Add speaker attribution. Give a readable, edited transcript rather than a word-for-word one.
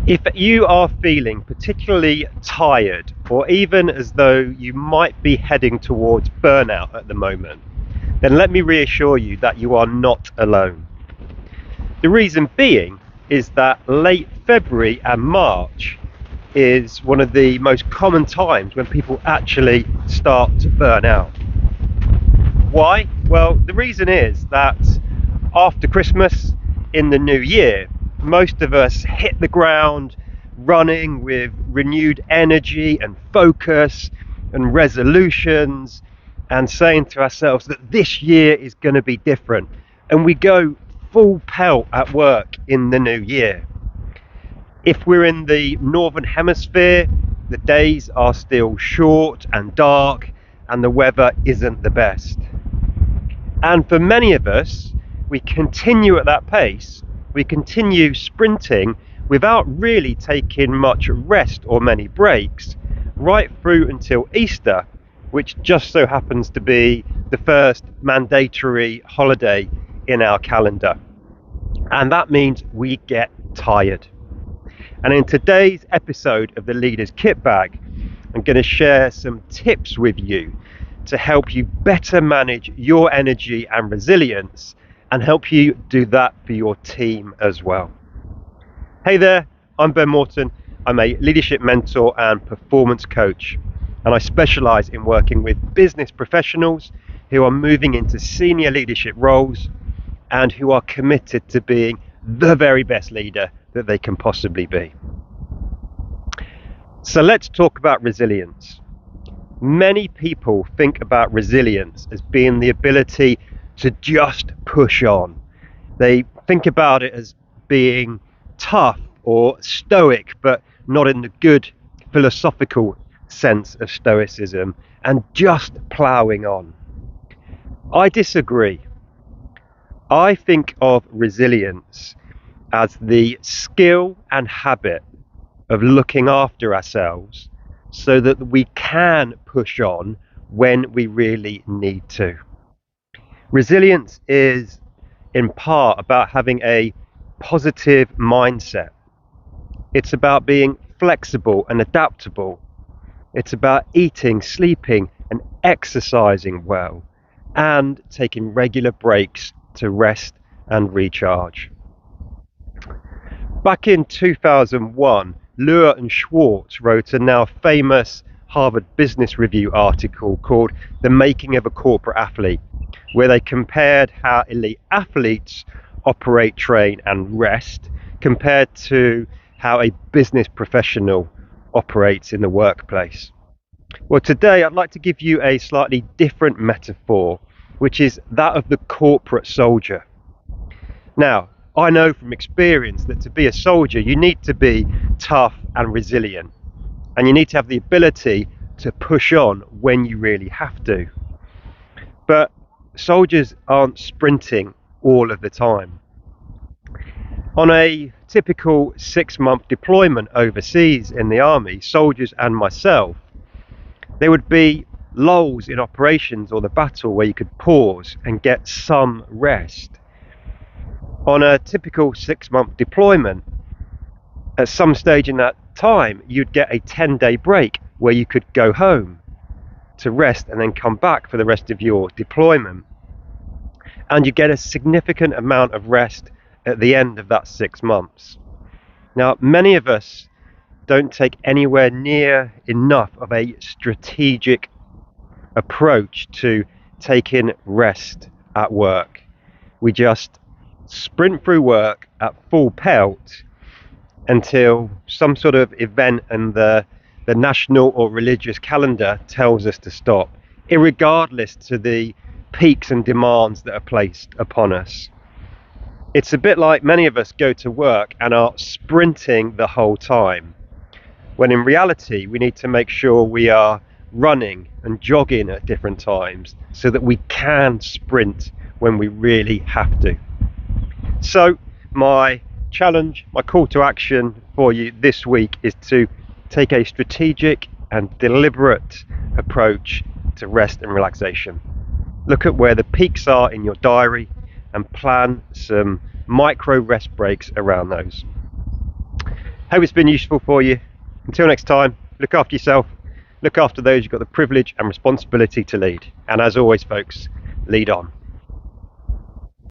Speaker 1: If you are feeling particularly tired, or even as though you might be heading towards burnout at the moment, then let me reassure you that you are not alone. The reason being is that late February and March is one of the most common times when people actually start to burn out. Why? Well, the reason is that after Christmas, in the new year, most of us hit the ground running with renewed energy and focus and resolutions, and saying to ourselves that this year is going to be different. And we go full pelt at work in the new year. If we're in the northern hemisphere, the days are still short and dark, and the weather isn't the best. And for many of us, we continue at that pace. We continue sprinting without really taking much rest or many breaks, right through until Easter, which just so happens to be the first mandatory holiday in our calendar. And that means we get tired. And in today's episode of the Leader's Kitbag, I'm going to share some tips with you to help you better manage your energy and resilience, and help you do that for your team as well. Hey there, I'm Morton. I'm a leadership mentor and performance coach, and I specialize in working with business professionals who are moving into senior leadership roles and who are committed to being the very best leader that they can possibly be. So let's talk about resilience. Many people think about resilience as being the ability to just push on. They think about it as being tough or stoic, but not in the good philosophical sense of stoicism, and just ploughing on. I disagree. I think of resilience as the skill and habit of looking after ourselves so that we can push on when we really need to. Resilience is in part about having a positive mindset. It's about being flexible and adaptable. It's about eating, sleeping, and exercising well, and taking regular breaks to rest and recharge. Back in 2001, Luer and Schwartz wrote a now famous Harvard Business Review article called The Making of a Corporate Athlete, where they compared how elite athletes operate, train, and rest compared to how a business professional operates in the workplace. Well, today I'd like to give you a slightly different metaphor, which is that of the corporate soldier. Now, I know from experience that to be a soldier, you need to be tough and resilient, and you need to have the ability to push on when you really have to. But soldiers aren't sprinting all of the time. On a typical 6-month deployment overseas in the army, soldiers and myself, there would be lulls in operations or the battle where you could pause and get some rest. On a typical 6-month deployment, at some stage in that time, you'd get a 10-day break where you could go home to rest and then come back for the rest of your deployment. And you get a significant amount of rest at the end of that 6 months. Now, many of us don't take anywhere near enough of a strategic approach to taking rest at work. We just sprint through work at full pelt until some sort of event in the national or religious calendar tells us to stop, irregardless to the peaks and demands that are placed upon us. It's a bit like many of us go to work and are sprinting the whole time, when in reality we need to make sure we are running and jogging at different times so that we can sprint when we really have to. So my challenge, my call to action for you this week is to take a strategic and deliberate approach to rest and relaxation. Look at where the peaks are in your diary and plan some micro rest breaks around those. Hope it's been useful for you. Until next time, look after yourself, look after those you've got the privilege and responsibility to lead. And as always, folks, lead on.